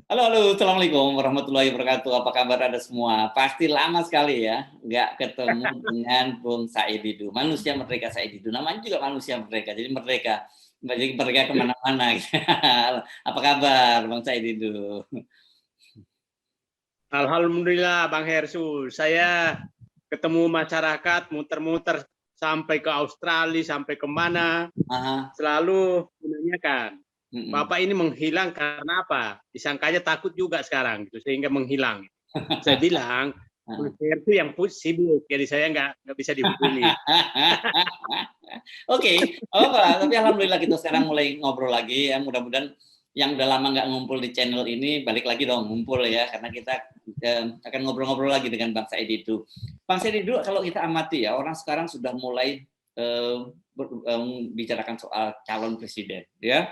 Halo, halo, assalamualaikum warahmatullahi wabarakatuh. Apa kabar Anda semua? Pasti lama sekali ya, nggak ketemu dengan Bung Said Didu. Manusia merdeka Said Didu. Namanya juga manusia merdeka, jadi merdeka kemana-mana. Apa kabar Bang Said Didu? Alhamdulillah Bang Hersu, saya ketemu masyarakat muter-muter sampai ke Australia, sampai kemana, Aha, selalu menanyakan, mm-mm. Bapak ini menghilang karena apa? Disangkanya takut juga sekarang, gitu, sehingga menghilang. Saya bilang, Bang Hersu yang sibuk, jadi saya nggak bisa dihubungi. Oke, apa? Tapi alhamdulillah kita sekarang mulai ngobrol lagi ya. Mudah-mudahan yang udah lama nggak ngumpul di channel ini balik lagi dong ngumpul ya, karena kita akan ngobrol-ngobrol lagi dengan Bang Said Didu. Bang Said Didu, kalau kita amati ya, orang sekarang sudah mulai bicarakan soal calon presiden ya.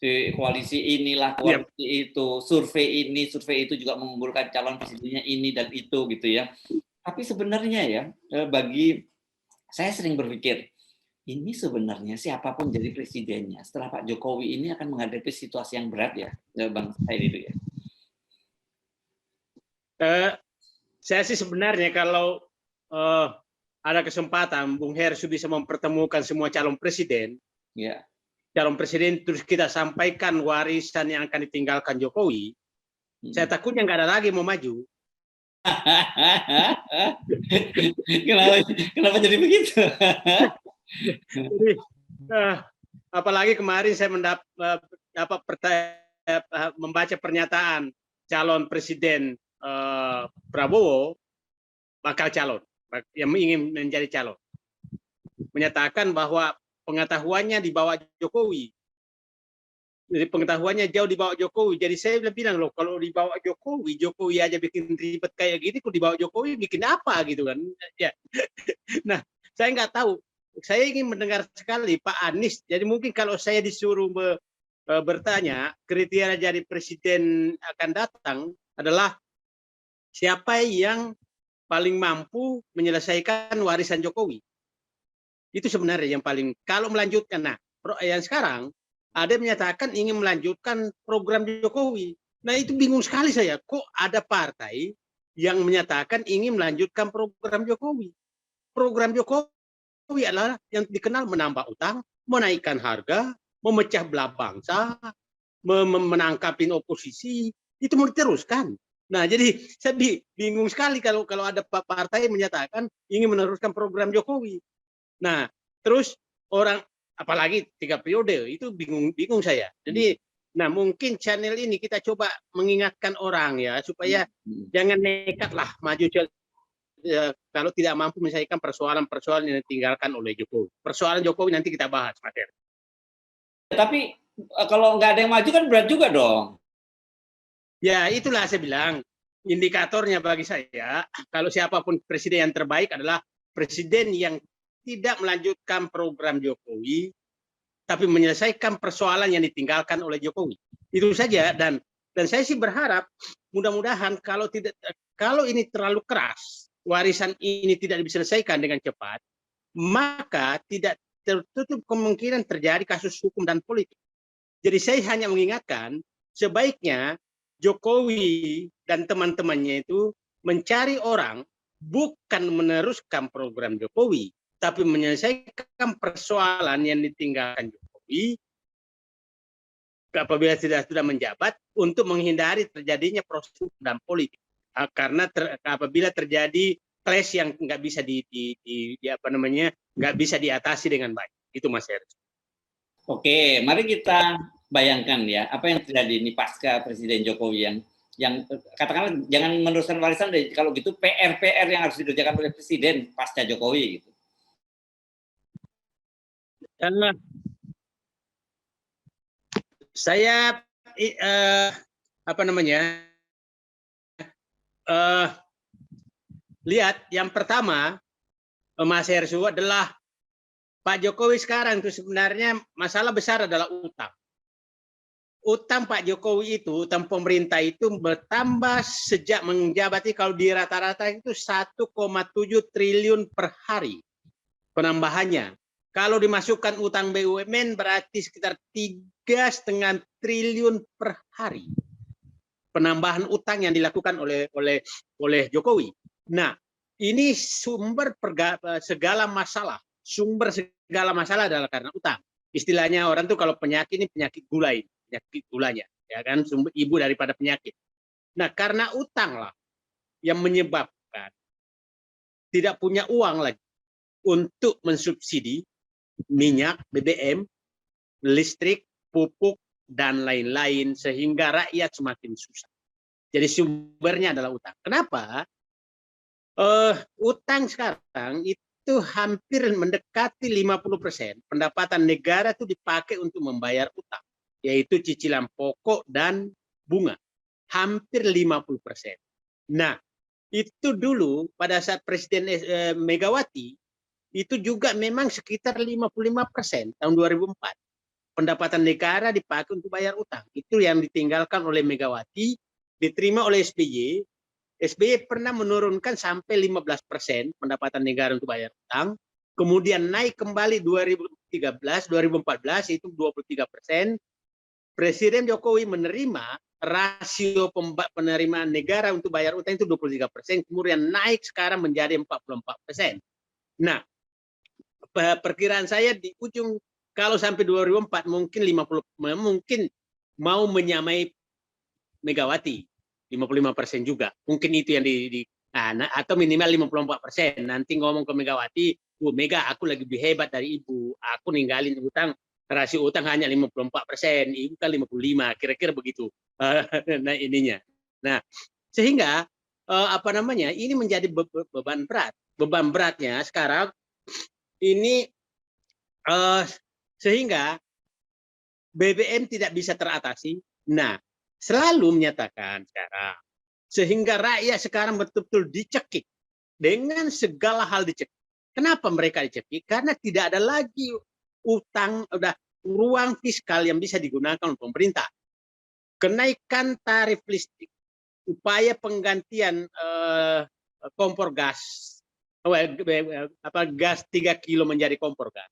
Di koalisi inilah, Yep. koalisi itu, survei ini, survei itu juga mengunggulkan calon presidennya ini dan itu gitu ya. Tapi sebenarnya ya, bagi saya sering berpikir, ini sebenarnya siapapun jadi presidennya, setelah Pak Jokowi ini akan menghadapi situasi yang berat ya, Bang Said itu ya. Saya sih sebenarnya kalau ada kesempatan Bung Hersu bisa mempertemukan semua calon presiden, Ya. terus kita sampaikan warisan yang akan ditinggalkan Jokowi, saya takutnya nggak ada lagi mau maju. Kenapa jadi begitu? Jadi, apalagi kemarin saya membaca pernyataan calon presiden Prabowo bakal calon yang ingin menjadi calon, menyatakan bahwa pengetahuannya di bawah Jokowi. Jadi pengetahuannya jauh di bawah Jokowi. Jadi saya bilang loh, kalau di bawah Jokowi, Jokowi aja bikin ribet kayak gini, kalau di bawah Jokowi bikin apa gitu kan? Ya. Nah, saya nggak tahu. Saya ingin mendengar sekali Pak Anies. Jadi mungkin kalau saya disuruh bertanya, kriteria jadi presiden akan datang adalah siapa yang paling mampu menyelesaikan warisan Jokowi. Itu sebenarnya yang paling, kalau melanjutkan. Nah, yang sekarang ada yang menyatakan ingin melanjutkan program Jokowi. Nah, itu bingung sekali saya. Kok ada partai yang menyatakan ingin melanjutkan program Jokowi? Program Jokowi adalah yang dikenal menambah utang, menaikkan harga, memecah belah bangsa, menangkapin oposisi. Itu mau diteruskan. Nah, jadi saya bingung sekali kalau ada partai yang menyatakan ingin meneruskan program Jokowi. Nah, terus orang apalagi 3 periode itu bingung saya. Jadi, nah mungkin channel ini kita coba mengingatkan orang ya supaya jangan nekat lah maju kalau tidak mampu menyelesaikan persoalan-persoalan yang ditinggalkan oleh Jokowi. Persoalan Jokowi nanti kita bahas, Mas. Tapi kalau nggak ada yang maju kan berat juga dong. Ya, itulah saya bilang indikatornya bagi saya kalau siapapun presiden yang terbaik adalah presiden yang tidak melanjutkan program Jokowi tapi menyelesaikan persoalan yang ditinggalkan oleh Jokowi. Itu saja. Dan saya sih berharap mudah-mudahan kalau ini terlalu keras, warisan ini tidak diselesaikan dengan cepat, maka tidak tertutup kemungkinan terjadi kasus hukum dan politik. Jadi saya hanya mengingatkan sebaiknya Jokowi dan teman-temannya itu mencari orang bukan meneruskan program Jokowi, tapi menyelesaikan persoalan yang ditinggalkan Jokowi apabila sudah menjabat untuk menghindari terjadinya proses dan politik. Karena apabila terjadi clash yang nggak bisa nggak bisa diatasi dengan baik. Itu Mas Heru. Oke, mari kita bayangkan ya apa yang terjadi ini pasca Presiden Jokowi yang katakanlah jangan meneruskan warisan deh, kalau gitu PR yang harus dikerjakan oleh Presiden pasca Jokowi gitu. Karena saya lihat yang pertama Mas Hersu adalah Pak Jokowi sekarang itu sebenarnya masalah besar adalah utang. Utang Pak Jokowi itu, utang pemerintah itu bertambah sejak menjabat, kalau di rata-rata itu 1,7 triliun per hari penambahannya. Kalau dimasukkan utang BUMN berarti sekitar 3,5 triliun per hari. penambahan utang yang dilakukan oleh Jokowi. Nah, ini sumber segala masalah. Sumber segala masalah adalah karena utang. Istilahnya orang tuh kalau penyakit ini penyakit gulanya, ya kan, sumber ibu daripada penyakit. Nah, karena utang lah yang menyebabkan tidak punya uang lagi untuk mensubsidi minyak, BBM, listrik, pupuk, dan lain-lain, sehingga rakyat semakin susah. Jadi sumbernya adalah utang. Kenapa? Utang sekarang itu hampir mendekati 50%. Pendapatan negara itu dipakai untuk membayar utang, yaitu cicilan pokok dan bunga. Hampir 50%. Nah, itu dulu pada saat Presiden Megawati, itu juga memang sekitar 55% tahun 2004. Pendapatan negara dipakai untuk bayar utang. Itu yang ditinggalkan oleh Megawati, diterima oleh SBY. SBY pernah menurunkan sampai 15% pendapatan negara untuk bayar utang. Kemudian naik kembali 2013, 2014 itu 23%. Presiden Jokowi menerima rasio penerimaan negara untuk bayar utang itu 23%, kemudian naik sekarang menjadi 44%. Nah, perkiraan saya di ujung kalau sampai 2004 mungkin 50, mungkin mau menyamai Megawati 55% juga. Mungkin itu yang atau minimal 54%. Nanti ngomong ke Megawati, Mega, aku lagi lebih hebat dari ibu. Aku ninggalin utang, rasio utang hanya 54%, ibu kan 55%, kira-kira begitu. Nah, ininya. Nah, sehingga ini menjadi beban berat. Beban beratnya sekarang ini sehingga BBM tidak bisa teratasi. Nah, selalu menyatakan sekarang, sehingga rakyat sekarang betul-betul dicekik dengan segala hal dicekik. Kenapa mereka dicekik? Karena tidak ada lagi utang, udah ruang fiskal yang bisa digunakan oleh pemerintah. Kenaikan tarif listrik, upaya penggantian kompor gas, gas 3 kilo menjadi kompor gas,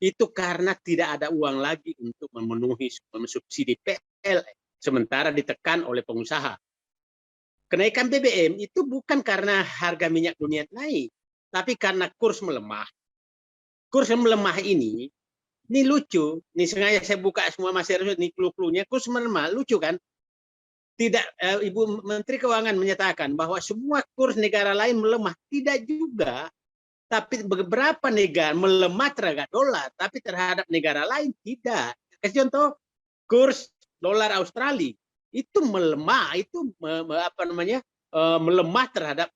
itu karena tidak ada uang lagi untuk memenuhi subsidi PLN, sementara ditekan oleh pengusaha. Kenaikan BBM itu bukan karena harga minyak dunia naik, tapi karena kurs melemah. Kurs yang melemah ini lucu. Ini sengaja saya buka semua masyarakat, ini clue-cluenya. Kurs melemah, lucu kan? Tidak, Ibu Menteri Keuangan menyatakan bahwa semua kurs negara lain melemah. Tidak juga. Tapi beberapa negara melemah terhadap dolar, tapi terhadap negara lain tidak. Kasih contoh, kurs dolar Australia itu melemah, itu melemah terhadap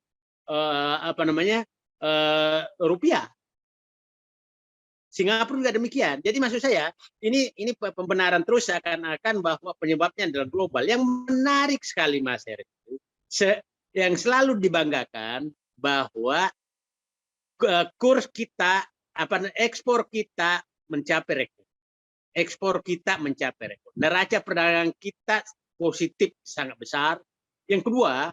rupiah. Singapura juga demikian. Jadi maksud saya, ini pembenaran terus seakan-akan bahwa penyebabnya adalah global. Yang menarik sekali, Mas Heri, yang selalu dibanggakan bahwa kurs kita, ekspor kita mencapai rekor. Ekspor kita mencapai rekor. Neraca perdagangan kita positif sangat besar. Yang kedua,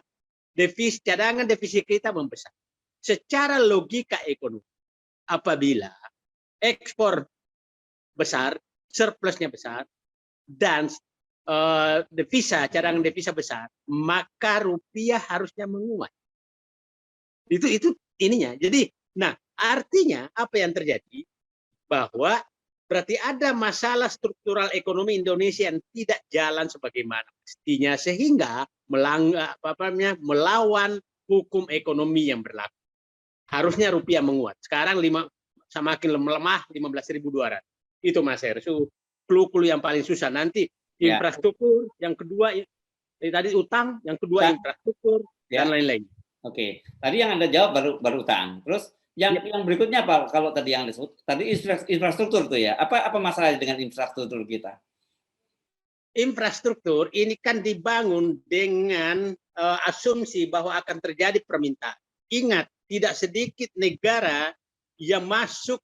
cadangan devisa kita membesar. Secara logika ekonomi, apabila ekspor besar, surplusnya besar, dan cadangan devisa besar, maka rupiah harusnya menguat. Itu ininya. Jadi, nah, artinya apa yang terjadi? Bahwa berarti ada masalah struktural ekonomi Indonesia yang tidak jalan sebagaimana mestinya, sehingga melawan hukum ekonomi yang berlaku. Harusnya rupiah menguat. Sekarang semakin melemah 15.200. Itu Mas Heru. Clue-clue yang paling susah. Nanti infrastruktur, yang kedua tadi utang, yang kedua infrastruktur, dan lain-lain. Oke, tadi yang Anda jawab baru utang. Terus yang berikutnya apa? Kalau tadi yang disebut tadi infrastruktur tuh ya. Apa masalahnya dengan infrastruktur kita? Infrastruktur ini kan dibangun dengan asumsi bahwa akan terjadi permintaan. Ingat, tidak sedikit negara yang masuk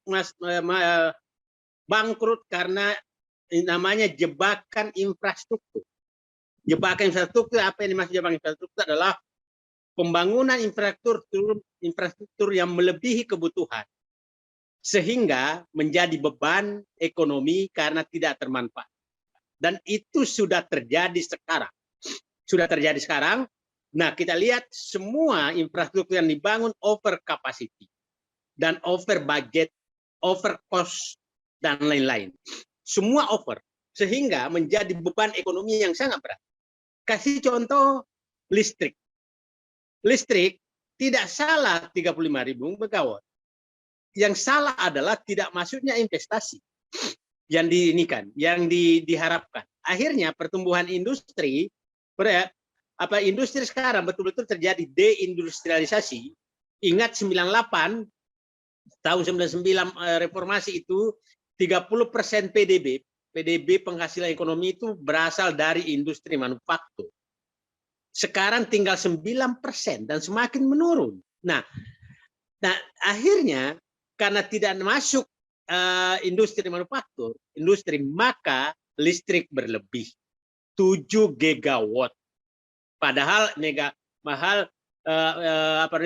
bangkrut karena namanya jebakan infrastruktur. Jebakan infrastruktur, apa yang dimaksud jebakan infrastruktur adalah pembangunan infrastruktur yang melebihi kebutuhan, sehingga menjadi beban ekonomi karena tidak termanfaat. Dan itu sudah terjadi sekarang. sudah terjadi sekarang. Nah, kita lihat semua infrastruktur yang dibangun over capacity dan over budget, over cost, dan lain-lain. Semua over, sehingga menjadi beban ekonomi yang sangat berat. Kasih contoh listrik. Listrik tidak salah 35.000 megawatt. Yang salah adalah tidak masuknya investasi yang diharapkan. Akhirnya pertumbuhan industri industri sekarang betul-betul terjadi deindustrialisasi. Ingat 98 tahun 99 reformasi itu 30% PDB penghasilan ekonomi itu berasal dari industri manufaktur. Sekarang tinggal 9% dan semakin menurun. Nah akhirnya karena tidak masuk industri manufaktur, maka listrik berlebih 7 gigawatt. Padahal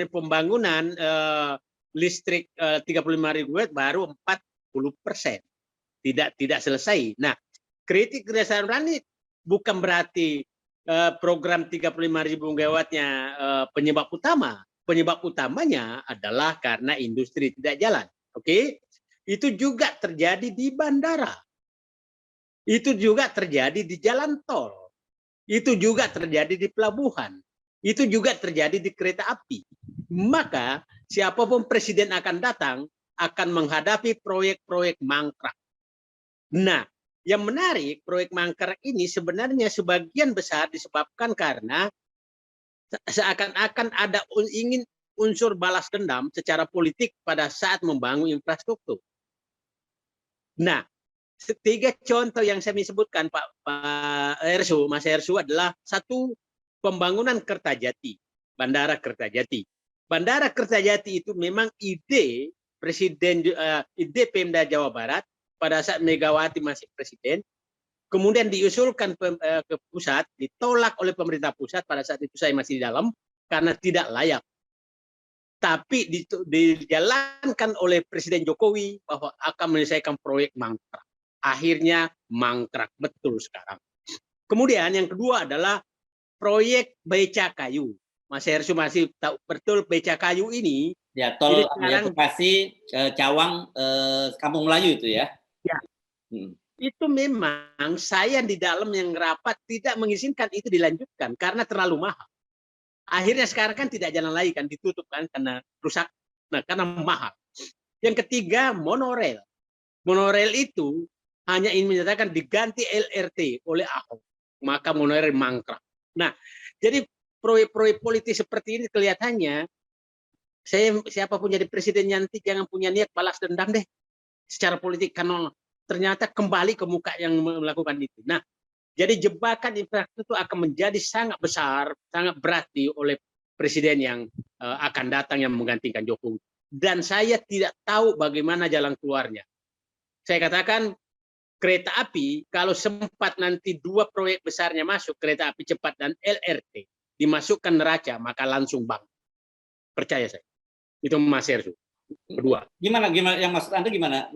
pembangunan listrik 35.000 watt baru 40%. Tidak selesai. Nah, kritik kejaksaan ini bukan berarti program 35.000 megawattnya penyebab utama. Penyebab utamanya adalah karena industri tidak jalan. Oke? Itu juga terjadi di bandara. Itu juga terjadi di jalan tol. Itu juga terjadi di pelabuhan. Itu juga terjadi di kereta api. Maka siapapun presiden akan datang akan menghadapi proyek-proyek mangkrak. Nah, yang menarik proyek mangkrak ini sebenarnya sebagian besar disebabkan karena seakan-akan ada ingin unsur balas dendam secara politik pada saat membangun infrastruktur. Nah, 3 contoh yang saya sebutkan Mas Ersu adalah satu, pembangunan Kertajati, Bandara Kertajati. Bandara Kertajati itu memang ide ide Pemda Jawa Barat pada saat Megawati masih presiden, kemudian diusulkan ke pusat, ditolak oleh pemerintah pusat pada saat itu saya masih di dalam karena tidak layak. Tapi dijalankan oleh Presiden Jokowi bahwa akan menyelesaikan proyek mangkrak. Akhirnya mangkrak betul sekarang. Kemudian yang kedua adalah proyek Becakayu. Mas Hersu masih tahu betul Becakayu ini. Ya, tol sekarang, Bekasi, Cawang, Kampung Melayu itu ya. Ya. Itu memang saya di dalam yang rapat tidak mengizinkan itu dilanjutkan karena terlalu mahal. Akhirnya sekarang kan tidak jalan lagi kan, ditutup kan karena rusak. Nah, karena mahal. Yang ketiga, monorail. Monorail itu hanya ingin menyatakan diganti LRT oleh Ahok, maka monorail mangkrak. Nah, jadi proyek-proyek politik seperti ini kelihatannya siapapun jadi presiden nanti jangan punya niat balas dendam deh secara politik karena ternyata kembali ke muka yang melakukan itu. Nah, jadi jebakan infrastruktur akan menjadi sangat besar, sangat berarti oleh presiden yang akan datang yang menggantikan Jokowi. Dan saya tidak tahu bagaimana jalan keluarnya. Saya katakan kereta api, kalau sempat nanti 2 proyek besarnya masuk, kereta api cepat dan LRT, dimasukkan neraca, maka langsung bang. Percaya saya. Itu Mas Hersu. Kedua. Gimana yang maksud Anda gimana?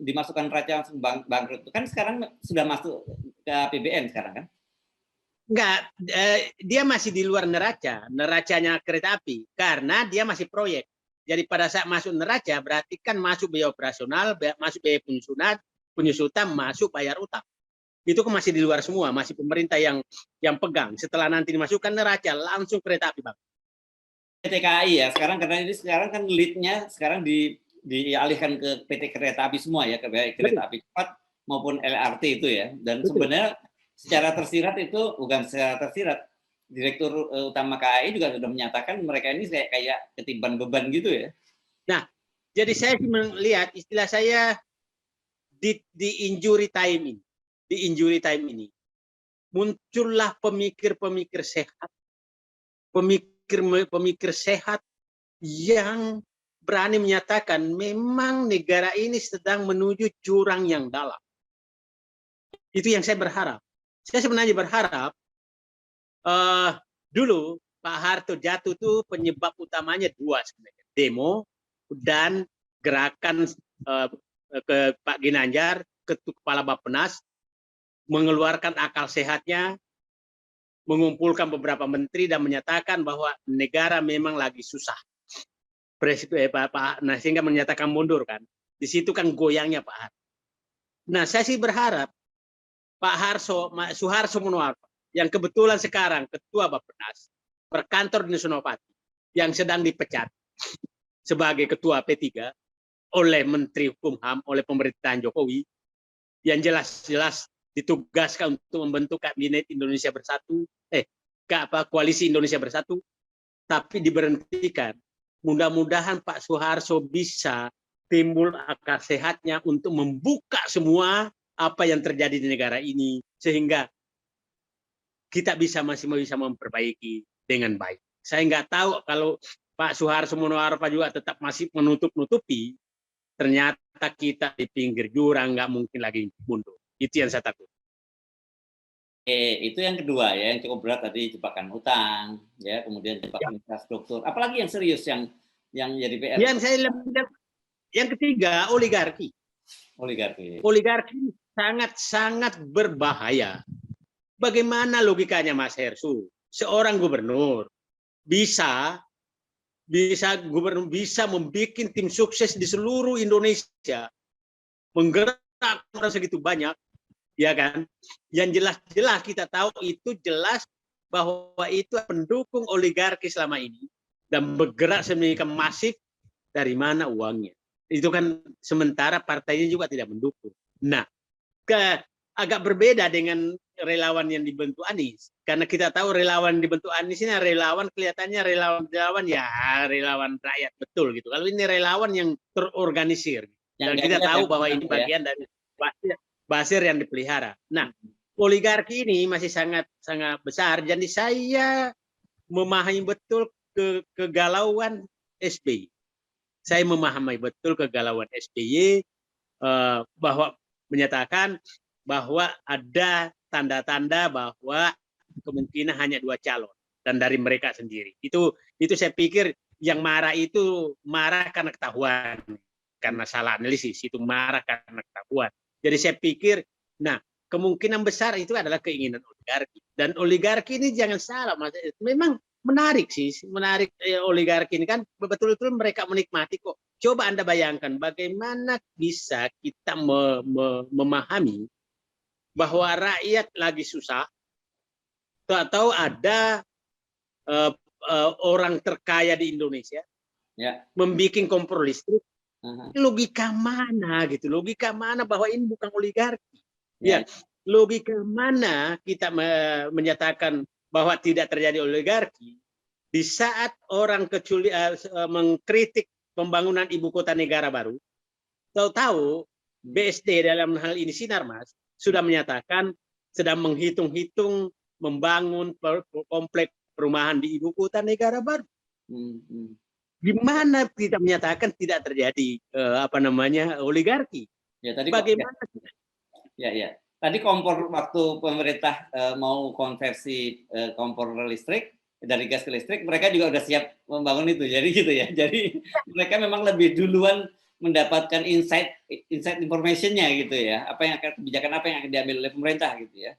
Dimasukkan neraca langsung bangkrut. Kan sekarang sudah masuk ke APBN sekarang kan? Enggak, dia masih di luar neracanya kereta api, karena dia masih proyek. Jadi pada saat masuk neraca, berarti kan masuk biaya operasional, masuk biaya penyusutan, masuk bayar utang. Itu kan masih di luar semua, masih pemerintah yang pegang. Setelah nanti dimasukkan neraca, langsung kereta api, Bang. PT KAI ya, sekarang karena ini sekarang kan lead-nya sekarang dialihkan ke PT Kereta Api semua ya, ke Kereta Api Cepat maupun LRT itu ya. Dan sebenarnya secara tersirat itu, bukan secara tersirat, Direktur Utama KAI juga sudah menyatakan mereka ini kayak ketiban beban gitu ya. Nah, jadi saya melihat istilah saya di injury time ini. Di injury time ini muncullah pemikir-pemikir sehat, pemikir sehat yang berani menyatakan memang negara ini sedang menuju jurang yang dalam. Itu yang saya berharap. Saya sebenarnya berharap dulu Pak Harto jatuh itu penyebab utamanya 2 sebenarnya, demo dan gerakan ke Pak Ginanjar, Kepala Bappenas, mengeluarkan akal sehatnya, mengumpulkan beberapa menteri dan menyatakan bahwa negara memang lagi susah. Nah, sehingga menyatakan mundur kan. Di situ kan goyangnya Pak Har. Nah, saya sih berharap Pak Suharto Monoarfa yang kebetulan sekarang Ketua Bappenas berkantor di Senopati yang sedang dipecat sebagai Ketua P3 oleh Menteri Hukum HAM oleh pemerintahan Jokowi yang jelas-jelas ditugaskan untuk membentuk Kabinet Indonesia Bersatu, Koalisi Indonesia Bersatu, tapi diberhentikan. Mudah-mudahan Pak Suharto bisa timbul akal sehatnya untuk membuka semua apa yang terjadi di negara ini sehingga kita masih bisa memperbaiki dengan baik. Saya nggak tahu kalau Pak Suharto Monoarfa juga tetap masih menutup-nutupi, ternyata kita di pinggir jurang nggak mungkin lagi mundur. Itu yang saya takut. Itu yang kedua ya, yang cukup berat tadi jebakan hutang, ya, kemudian jebakan infrastruktur. Apalagi yang serius yang jadi PR? Yang ketiga, oligarki. Oligarki sangat-sangat berbahaya. Bagaimana logikanya Mas Hersu? Seorang gubernur bisa membuat tim sukses di seluruh Indonesia, menggerakkan orang segitu banyak, ya kan? Yang jelas-jelas kita tahu itu jelas bahwa itu pendukung oligarki selama ini dan bergerak sedemikian masif. Dari mana uangnya? Itu kan sementara partainya juga tidak mendukung. Nah, agak berbeda dengan relawan yang dibentuk Anies, karena kita tahu relawan yang dibentuk Anies ini relawan kelihatannya relawan rakyat betul gitu. Kalau ini relawan yang terorganisir dan kita tahu bahwa ini bagian dari Basir yang dipelihara. Nah, oligarki ini masih sangat besar. Jadi saya memahami betul kegalauan SBY. Saya memahami betul kegalauan SBY bahwa menyatakan bahwa ada tanda-tanda bahwa kemungkinan hanya 2 calon dan dari mereka sendiri. Itu saya pikir yang marah itu marah karena ketahuan, karena salah analisis, itu marah karena ketahuan. Jadi saya pikir, nah kemungkinan besar itu adalah keinginan oligarki. Dan oligarki ini jangan salah, Mas. Memang menarik sih, oligarki ini kan betul-betul mereka menikmati kok. Coba Anda bayangkan bagaimana bisa kita memahami bahwa rakyat lagi susah, atau ada orang terkaya di Indonesia membuat kompor listrik. Logika mana gitu? Logika mana bahwa ini bukan oligarki? Ya, logika mana kita menyatakan bahwa tidak terjadi oligarki di saat orang mengkritik pembangunan ibu kota negara baru? Tahu-tahu BSD dalam hal ini Sinarmas sudah menyatakan sedang menghitung-hitung membangun kompleks perumahan di ibu kota negara baru. Gimana kita menyatakan tidak terjadi oligarki? Ya, tadi bagaimana? Tadi kompor waktu pemerintah mau konversi kompor listrik dari gas ke listrik, mereka juga udah siap membangun itu. Jadi gitu ya. Jadi mereka memang lebih duluan mendapatkan insight information-nya gitu ya. Kebijakan apa yang akan diambil oleh pemerintah gitu ya.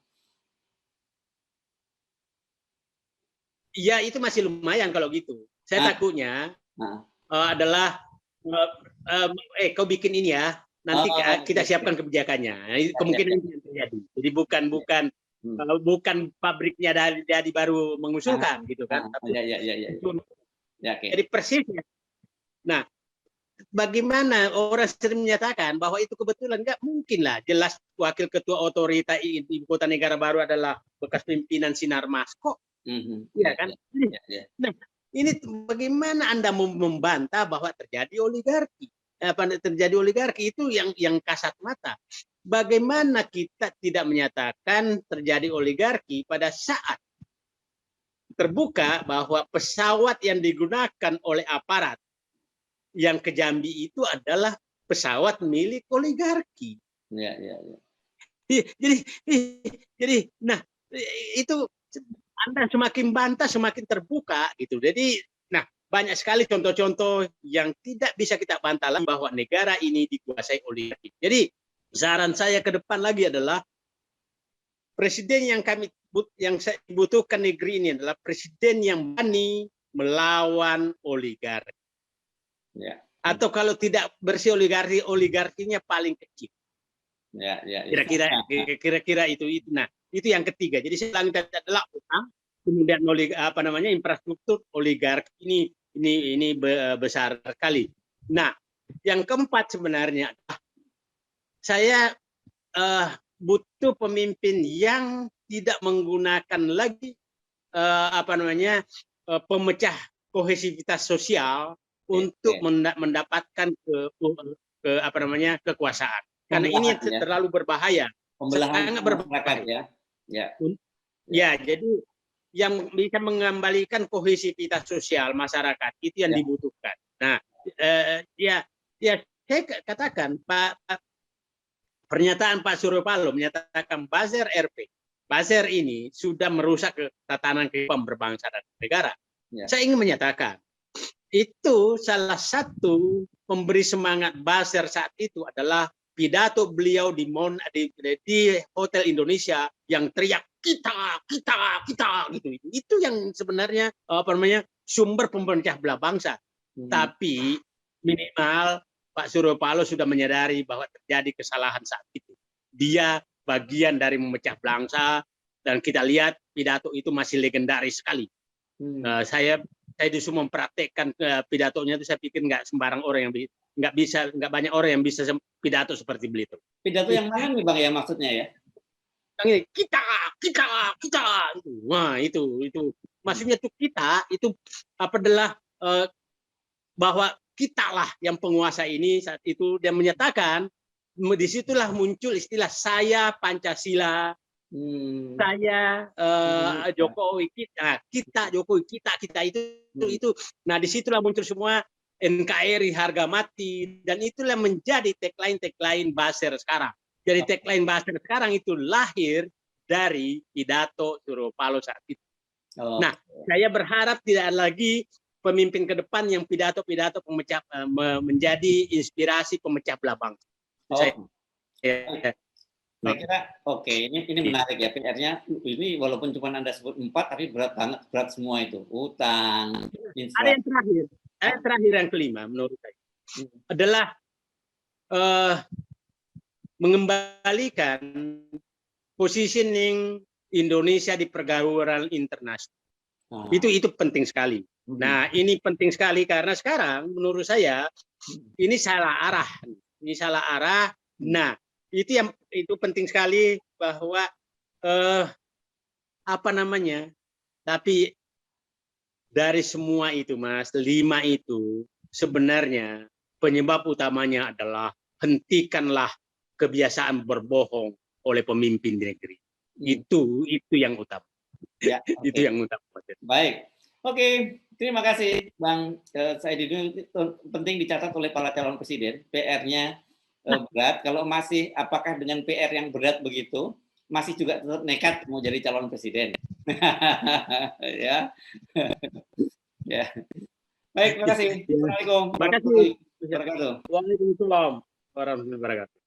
Ya itu masih lumayan kalau gitu. Saya takutnya adalah kau bikin ini ya, nanti kita siapkan kebijakannya. Kemungkinan itu yang terjadi. Jadi bukan pabriknya dari baru mengusulkan gitu kan. Jadi persisnya. Nah, bagaimana orang sering menyatakan bahwa itu kebetulan? Nggak mungkin lah. Jelas wakil ketua otorita ibu kota negara baru adalah bekas pimpinan Sinarmas kok. Iya kan? Nah, ini bagaimana Anda membantah bahwa terjadi oligarki? Terjadi oligarki itu yang kasat mata. Bagaimana kita tidak menyatakan terjadi oligarki pada saat terbuka bahwa pesawat yang digunakan oleh aparat yang ke Jambi itu adalah pesawat milik oligarki. Jadi, nah itu Anda semakin bantah semakin terbuka gitu. Jadi, nah banyak sekali contoh-contoh yang tidak bisa kita bantah bahwa negara ini dikuasai oligarki. Jadi saran saya ke depan lagi adalah presiden yang kami yang saya butuhkan negeri ini adalah presiden yang berani melawan oligarki. Ya. Atau kalau tidak bersih oligarki, oligarkinya paling kecil. Ya, ya, ya. Kira-kira itu. Nah, itu yang ketiga. Jadi saya bilang tadi adalah utang, kemudian infrastruktur, oligarki ini besar sekali. Nah, yang keempat sebenarnya saya butuh pemimpin yang tidak menggunakan lagi pemecah kohesivitas sosial untuk mendapatkan kekuasaan. Karena ini terlalu berbahaya, Pembelahan sangat masyarakat berbahaya. Ya. Jadi yang bisa mengembalikan kohesivitas sosial masyarakat itu yang dibutuhkan. Nah, saya katakan pernyataan Pak Surya Paloh menyatakan buzzer RP. Buzzer ini sudah merusak tatanan kehidupan berbangsa dan negara. Saya ingin menyatakan itu salah satu pemberi semangat buzzer saat itu adalah pidato beliau di Hotel Indonesia yang teriak kita gitu. Itu yang sebenarnya sumber pemecah belah bangsa. Tapi minimal Pak Surya Paloh sudah menyadari bahwa terjadi kesalahan saat itu. Dia bagian dari memecah bangsa dan kita lihat pidato itu masih legendaris sekali. Saya justru mempraktekkan pidatonya itu, saya pikir nggak sembarang orang yang nggak banyak orang yang bisa pidato seperti beliau. Pidato yang mana nih Bang ya maksudnya ya? Yang ini kita. Wah, itu. Maksudnya tuh kita itu adalah bahwa kitalah yang penguasa ini saat itu, dia menyatakan disitulah muncul istilah saya Pancasila, saya Jokowi, kita Jokowi, kita itu. Nah, disitulah muncul semua NKRI harga mati, dan itulah menjadi tagline buzzer sekarang. Jadi tagline buzzer sekarang itu lahir dari pidato Surya Paloh saat itu. Nah, saya berharap tidak lagi pemimpin ke depan yang pidato-pidato pemecah menjadi inspirasi pemecah belah bangsa. Saya kira ini menarik ya PR-nya. Ini walaupun cuma Anda sebut 4 tapi berat semua itu. Utang. Ada yang terakhir yang kelima menurut saya adalah mengembalikan positioning Indonesia di pergaulan internasional. Itu penting sekali. Nah, ini penting sekali karena sekarang menurut saya ini salah arah. Nah, itu penting sekali bahwa tapi dari semua itu Mas, 5 itu sebenarnya penyebab utamanya adalah hentikanlah kebiasaan berbohong oleh pemimpin di negeri. Itu yang utama. Ya, itu yang utama. Baik. Oke, terima kasih Bang Saididin. Penting dicatat oleh para calon presiden, PR-nya berat. Kalau masih, apakah dengan PR yang berat begitu, masih juga tetap nekat mau jadi calon presiden? Ya. Ya. Baik, terima kasih. Assalamualaikum. Terima kasih. Waalaikumsalam warahmatullahi wabarakatuh.